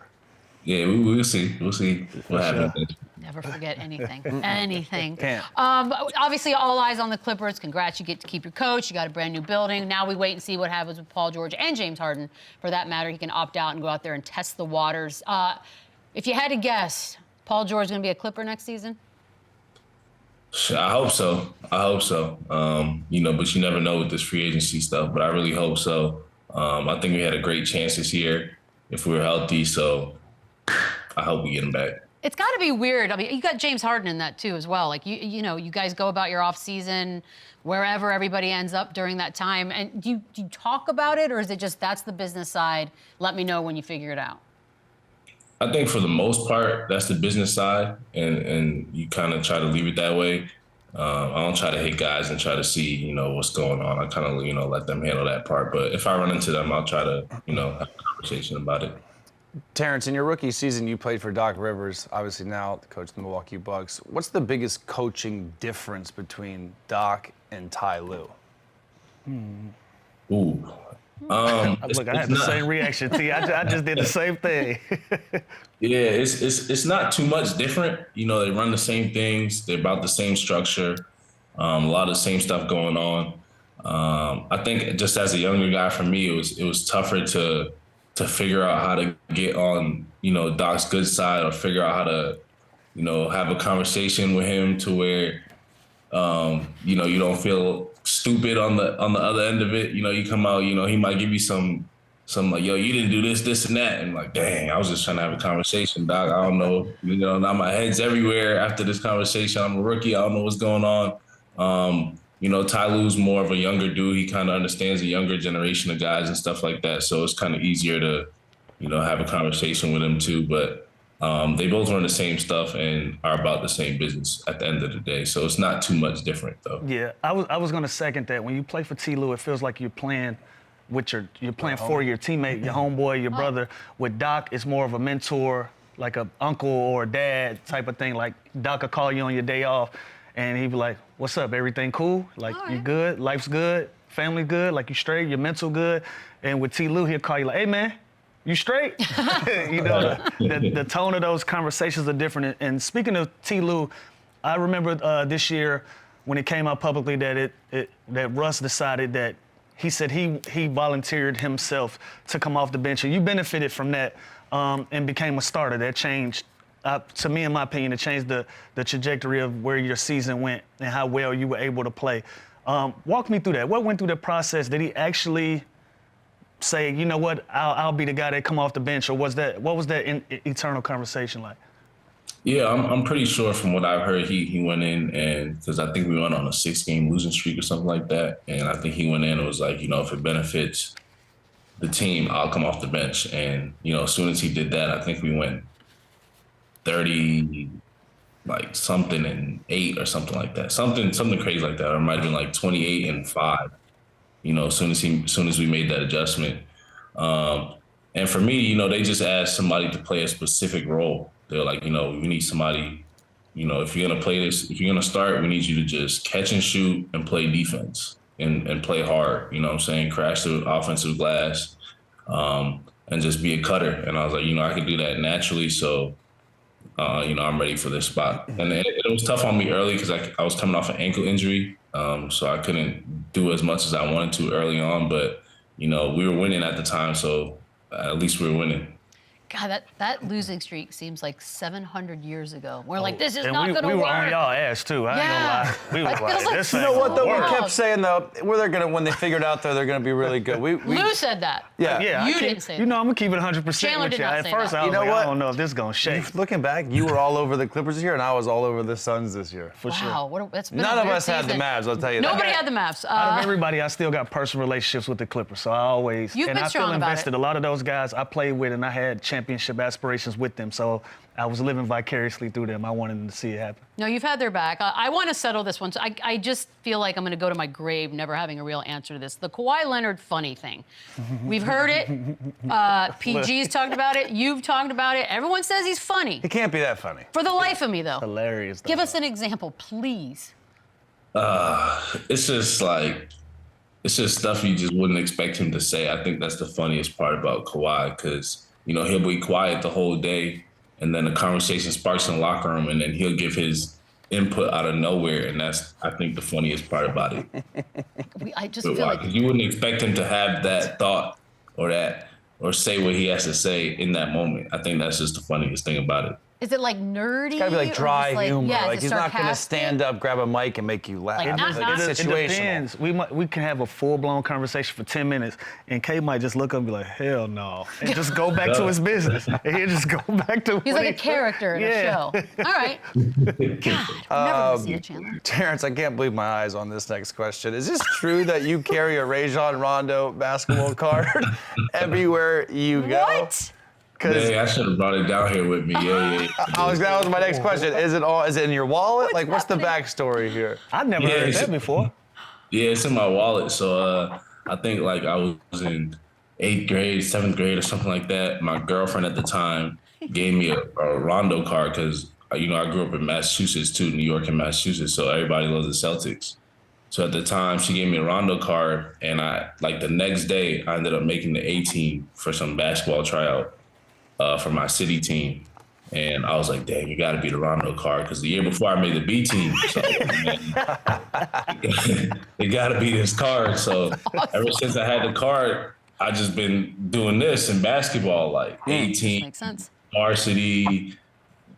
Yeah, we'll see. We'll see what happens. Never forget anything. Anything. Can't. Obviously, all eyes on the Clippers. Congrats, you get to keep your coach. You got a brand new building. Now we wait and see what happens with Paul George and James Harden. For that matter, he can opt out and go out there and test the waters. If you had to guess, Paul George is going to be a Clipper next season? I hope so. But you never know with this free agency stuff. But I really hope so. I think we had a great chance this year if we were healthy. So I hope we get him back. It's got to be weird. I mean, you got James Harden in that too as well. Like you guys go about your off season wherever everybody ends up during that time. And do you talk about it, or is it just that's the business side? Let me know when you figure it out. I think for the most part, that's the business side, and you kind of try to leave it that way. I don't try to hit guys and try to see, what's going on. I kind of, let them handle that part. But if I run into them, I'll try to, have a conversation about it. Terrence, in your rookie season, you played for Doc Rivers, obviously now the coach of the Milwaukee Bucks. What's the biggest coaching difference between Doc and Ty Lue? Ooh. Look, I had the same reaction, T. I just did the same thing. Yeah, it's not too much different. They run the same things. They're about the same structure. A lot of the same stuff going on. I think just as a younger guy, for me, it was tougher to figure out how to get on, Doc's good side, or figure out how to, have a conversation with him to where, you don't feel stupid on the other end of it. You come out, he might give you some like, yo, you didn't do this, and that. And like, dang, I was just trying to have a conversation, Doc. I don't know, now my head's everywhere after this conversation. I'm a rookie. I don't know what's going on. Ty Lue's more of a younger dude. He kind of understands the younger generation of guys and stuff like that. So it's kind of easier to, have a conversation with him too. But they both run the same stuff and are about the same business at the end of the day. So it's not too much different though. Yeah, I was going to second that. When you play for T. Lue, it feels like you're playing with you're playing for your teammate, your homeboy, your brother. With Doc, it's more of a mentor, like an uncle or a dad type of thing. Like Doc will call you on your day off, and he'd be like, "What's up? Everything cool? Like you good? Life's good? Family good? Like you straight? Your mental good?" And with T. Lue, he'll call you like, "Hey man, you straight?" The tone of those conversations are different. And speaking of T. Lue, I remember this year when it came out publicly that that Russ decided that he said he volunteered himself to come off the bench, and you benefited from that and became a starter. That changed. To me, in my opinion, it changed the trajectory of where your season went and how well you were able to play. Walk me through that. What went through the process? Did he actually say, you know what, I'll be the guy that come off the bench, or what was that eternal conversation like? Yeah, I'm pretty sure from what I've heard, he went in, and because I think we went on a 6-game losing streak or something like that, and I think he went in and was like, if it benefits the team, I'll come off the bench. And as soon as he did that, I think we went 30 like something and 8 or something like that, something crazy like that, or it might have been like 28-5. As soon as we made that adjustment, and for me, they just asked somebody to play a specific role. They're like, we need somebody, if you're gonna play this, if you're gonna start, we need you to just catch and shoot and play defense and play hard. Crash the offensive glass, and just be a cutter. And I was like, I could do that naturally. So, I'm ready for this spot. And it was tough on me early because I was coming off an ankle injury. So I couldn't do as much as I wanted to early on, but, we were winning at the time. So at least we were winning. God, that losing streak seems like 700 years ago. We're like, this is not going to work. We were on y'all ass, too. I ain't gonna lie. We were like, this ain't You know what, though? gonna We work. kept saying, though, when they figured out, though, they're going to be really good. Lou said that. Yeah. You didn't say that. I'm going to keep it 100% Chandler with did you. not At say first, that. I was You know like, what? I don't know if this is going to shake. Looking back, you were all over the Clippers this year, and I was all over the Suns this year. For sure. Wow, that's been None a of weird us had the season. Mavs, I'll tell you that. Nobody had the Mavs. Out of everybody, I still got personal relationships with the Clippers, so I always You've been I strong feel about invested. it. A lot of those guys I played with, and I had championship aspirations with them. So I was living vicariously through them. I wanted them to see it happen. No, you've had their back. I want to settle this one. So I just feel like I'm going to go to my grave never having a real answer to this. The Kawhi Leonard funny thing. We've heard it. PG's talked about it. You've talked about it. Everyone says he's funny. He can't be that funny. For the life of me, though. Hilarious. Give us an example, please. It's just stuff you just wouldn't expect him to say. I think that's the funniest part about Kawhi, because, you know, he'll be quiet the whole day, and then the conversation sparks in the locker room, and then he'll give his input out of nowhere, and that's, I think, the funniest part about it. I just feel like you wouldn't expect him to have that thought or say what he has to say in that moment. I think that's just the funniest thing about it. is it like nerdy? It's gotta be like or dry just humor. Yeah, Like is it he's not gonna sarcastic? stand up, grab a mic, and make you laugh. Like, It's not- like It situational. depends. We can have a full-blown conversation for 10 minutes, and Kay might just look up and be like, hell no, and just go back to his business. And he'll just go back to He's what like a character in a show. All right. God, I'm never gonna see it, Chandler. Terrence, I can't believe my eyes on this next question. Is this true that you carry a Rajon Rondo basketball card everywhere you go? What? Yeah, I should have brought it down here with me. Yeah. That was my next question. Is it in your wallet? What's the backstory here? I've never Yeah, heard it's- that before. Yeah, it's in my wallet. So I think like I was in 8th grade, 7th grade or something like that. My girlfriend at the time gave me a Rondo card because, you know, I grew up in Massachusetts too, New York and Massachusetts. So everybody loves the Celtics. So at the time she gave me a Rondo card, and the next day I ended up making the A team for some basketball tryout for my city team. And I was like, dang, you got to be the Rondo card, because the year before I made the B team. So, it got to be this card. So ever since I had the card, I just been doing this in basketball, like 18, Makes sense. varsity,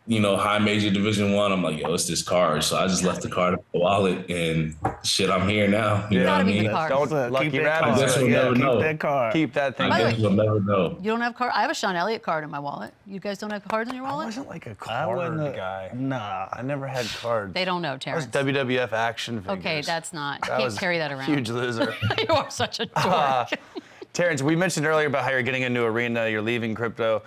you know, high major Division I. I'm like, yo, it's this card. So I just left the card in the wallet, and shit, I'm here now. You know what I Gotta be mean? the card. Don't lucky Keep that rabbit. card. I guess we'll Yeah, never keep know. that card. Keep that thing. By the I way, guess we'll never know. You don't have card? I have a Sean Elliott card in my wallet. You guys don't have cards in your I wallet? wasn't like a I wasn't card guy. Nah. I never had cards. They don't know, I was Terrence. WWF action figures. Okay, that's not. You That can't was carry that around. Huge loser. You are such a dork. Terrence, we mentioned earlier about how you're getting into arena, you're leaving crypto.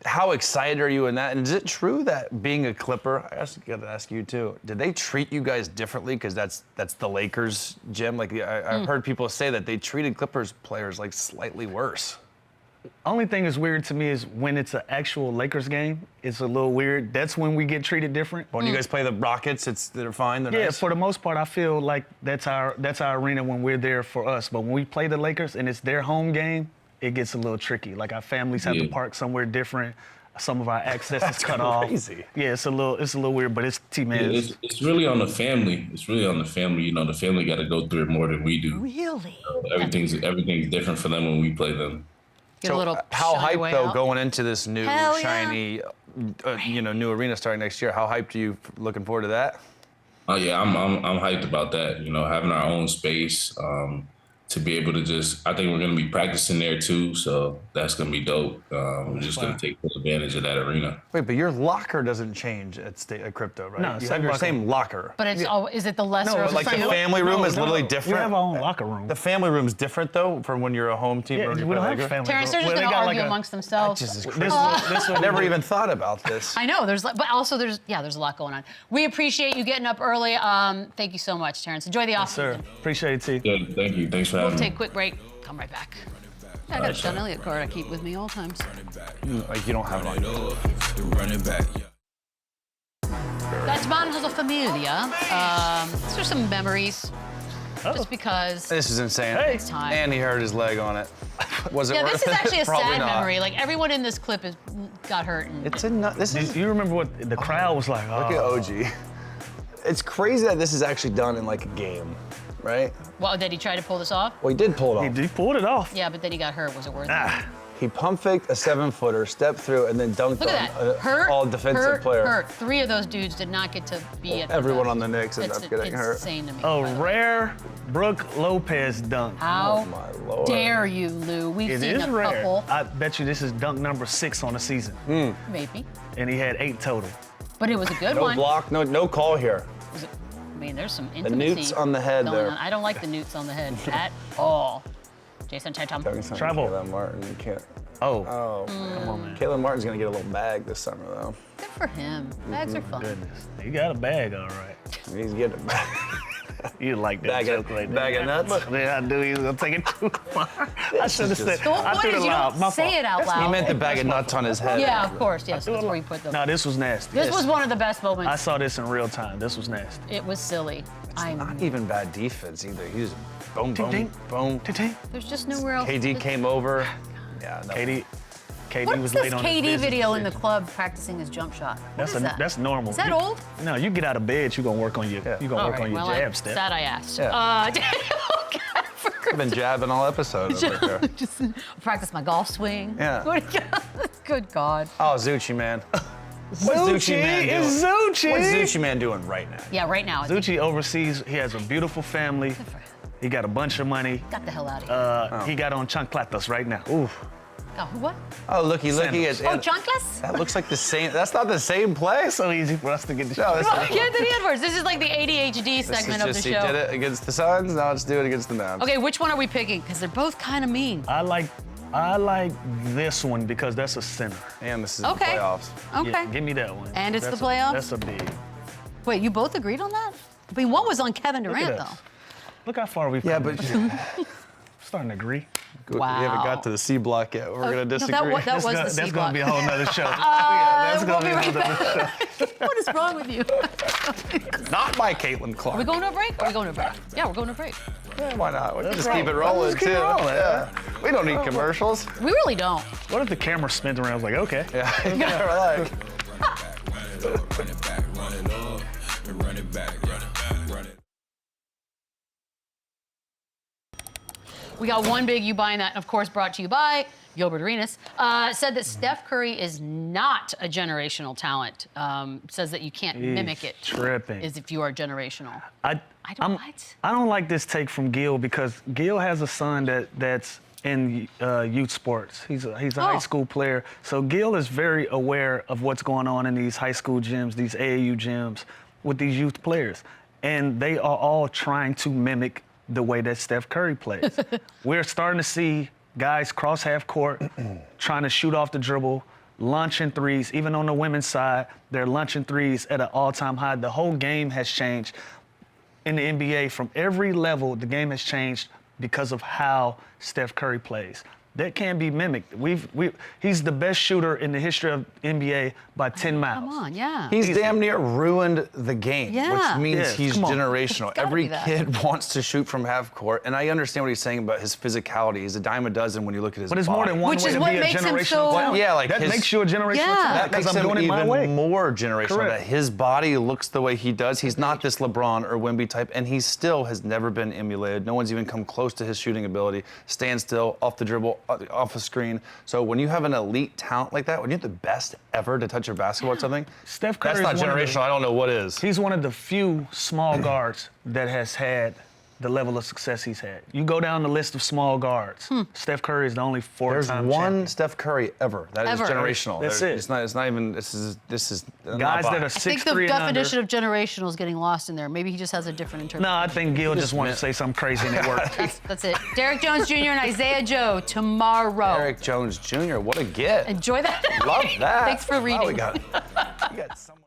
How excited are you in that? And is it true that being a Clipper, I got to ask you too, did they treat you guys differently? Because that's the Lakers gym. Like I've heard people say that they treated Clippers players like slightly worse. Only thing that's weird to me is when it's an actual Lakers game, it's a little weird. That's when we get treated different. When you guys play the Rockets, they're fine. They're Yeah, nice. for the most part, I feel like that's our arena when we're there for us. But when we play the Lakers and it's their home game, it gets a little tricky. Like our families have to Yeah. park somewhere different. Some of our access is cut off. crazy. Yeah, it's a little weird, but it's T-Man. It's really on the family. It's really on the family. You know, the family got to go through it more than we do. Really? Everything's different for them when we play them. Get a little how shy hyped way though out. going into this new Hell yeah. shiny, new arena starting next year? How hyped are you looking forward to that? Oh yeah, I'm hyped about that. You know, having our own space, to be able to I think we're gonna be practicing there too, so that's gonna be dope. We're just gonna take full advantage of that arena. Wait, but your locker doesn't change at Crypto, right? No, you same have your locker. same locker. But it's is it the lesser No, of Like the two? family room is literally We different. have our own locker room. The family room's different though from when you're a home team. Yeah, or when you we play don't have Lakers? family Terrence, they're room. just Well, going to they got argue like a- amongst themselves. Jesus This Christ. one- I never even thought about this. I know, but also there's a lot going on. We appreciate you getting up early. Thank you so much, Terrence. Enjoy the off Sir, season. appreciate it, T. Good, thank you. Thanks for We'll having take a me. quick break. Come right back. I got a Sean Elliott card I keep with me all times. Like you don't have it on you. The running back. That's Manos of Familia. These are some memories. Just because. This is insane. Hey. Time. And he hurt his leg on it. Was it Yeah, worth this is it? actually a Probably sad not. memory. Like everyone in this clip got hurt. And It's this is Do you remember what the crowd was like? look at OG. It's crazy that this is actually done in like a game, right? well, did he try to pull this off? Well, he did pull it off. He pulled it off. Yeah, but then he got hurt. Was it worth it? He pump faked a 7-footer, stepped through, and then dunked Look on at that. Hurt. all defensive hurt, player. Hurt. 3 of those dudes did not get to be at. Everyone on the Knicks ended That's up getting hurt. insane to me. A by the way. rare Brooke Lopez dunk. How Oh, my Lord. dare you, Lou? We've It seen is a rare. couple, I bet you this is dunk number 6 on the season. maybe, And he had 8 total. but it was a good No one. block, no call here. Was it- I mean, there's some The intimacy newts on the head going there. on. I don't like the newts on the head at all. Jason Tatum. Travel. Caleb Martin, you can't. Oh, come on, man. Caleb Martin's gonna get a little bag this summer, though. Good for him. Bags are fun. Goodness. You got a bag, all right. He's getting a bag. You like that Bag of- joke right bag there. of nuts? Look, yeah, I knew he was gonna take it too far. I should have said. The whole I point threw is it you loud. don't My say fault. it out loud. He meant the bag of nuts on his head. Yeah, of course. Yes, that's where you put them. No, this was nasty. This was one of the best I moments. saw this in real time. This was nasty. It was silly. Not even bad defense either. He just boom, boom, Ting, boom. Ting. There's just nowhere else. KD came over. Yeah, no. KD What was is late this on his KD business video in the decision. club practicing his jump shot? What is that? That's normal. Is that You- old? No, you get out of bed, you're gonna work on your Yeah. you gonna All work right, on your well, jab step. Sad I asked. Yeah. I've been jabbing all episodes over there. Just practice my golf swing. Yeah. Good God. Oh, Zucci, man. What's Zucci Man doing? It's Zucci. What's Zucci Man doing right now? Yeah, right now. Zucci overseas. He has a beautiful family. for him. He got a bunch of money. Got the hell out of here. He got on chancletas right now. Ooh. Oh, what? Oh, looky. Sandals. Oh, chanclas? That looks like the same. That's not the same play. So easy for us to get the No, shit. this is- Anthony Edwards. This is like the ADHD This segment is of just, the he show. did it against the Suns. Now let's do it against the Mavs. Okay, which one are we picking? Because they're both kind of mean. I like this one because that's a center. And this is Okay. the playoffs. Okay. Yeah, give me that one. And it's That's the playoffs? That's a big. Wait, you both agreed on that? I mean, one was on Kevin Look Durant, at though. us. Lough how far we've Yeah, come. but Starting to agree. we haven't got to the C block yet. We're gonna No, disagree. that was the That's C gonna block. be a whole nother show. That's We'll gonna be be a whole right nother show. back. What is wrong with you? Not by Caitlin Are Clark. we going to a break? Are we going to a break? Yeah, we're going to a break. Yeah, why not? We can just roll. keep it rolling Let's keep too. it rolling. Yeah. We don't need commercials. We really don't. What if the camera spins around? I was like, okay. Yeah, yeah, we're like. Run it back, run it up, and run it back, run it. We got one big You Buying That, of course, brought to you by Gilbert Arenas. Said that Steph Curry is not a generational talent. Says that you can't mimic it. Tripping. Is if you are generational. I what? don't like this take from Gil because Gil has a son that's in youth sports. He's a high school player. So Gil is very aware of what's going on in these high school gyms, these AAU gyms with these youth players. And they are all trying to mimic the way that Steph Curry plays. We're starting to see guys cross half court, trying to shoot off the dribble, launching threes. Even on the women's side, they're launching threes at an all-time high. The whole game has changed. In the NBA, from every level, the game has changed because of how Steph Curry plays. That can be mimicked. He's the best shooter in the history of NBA by 10 miles. Come on, yeah. He's damn near ruined the game, Yeah. which means Yes, he's come on. generational. gotta Every be that. kid wants to shoot from half court, and I understand what he's saying about his physicality. He's a dime a dozen when you look at his But it's body. more than one Which way is to what be a makes him generational so- talent. Yeah, like that his- makes you a generational Yeah. talent That because makes I'm him doing it my even way. more generational. Correct. That his body looks the way he does. He's not this LeBron or Wemby type, and he still has never been emulated. No one's even come close to his shooting ability. Stand still, off the dribble, off a screen. So when you have an elite talent like that, when you're the best ever to touch your basketball or something, Steph Curry that's not is one of the- generational. I don't know what is. He's one of the few small guards that has had the level of success he's had. You go down the list of small guards. Steph Curry is the only There's four-time one champion. Steph Curry ever. That is Ever. generational. That's There- it. It's not even. This is. not Guys by- that are I think the 6'3" and under. definition of generational is getting lost in there. Maybe he just has a different interpretation. No, I think Gil just wanted to say something crazy and it worked. That's it. Derek Jones Jr. and Isaiah Joe tomorrow. Eric Jones Jr. What a get. Enjoy that. Love that. Thanks for reading. Wow, we got someone.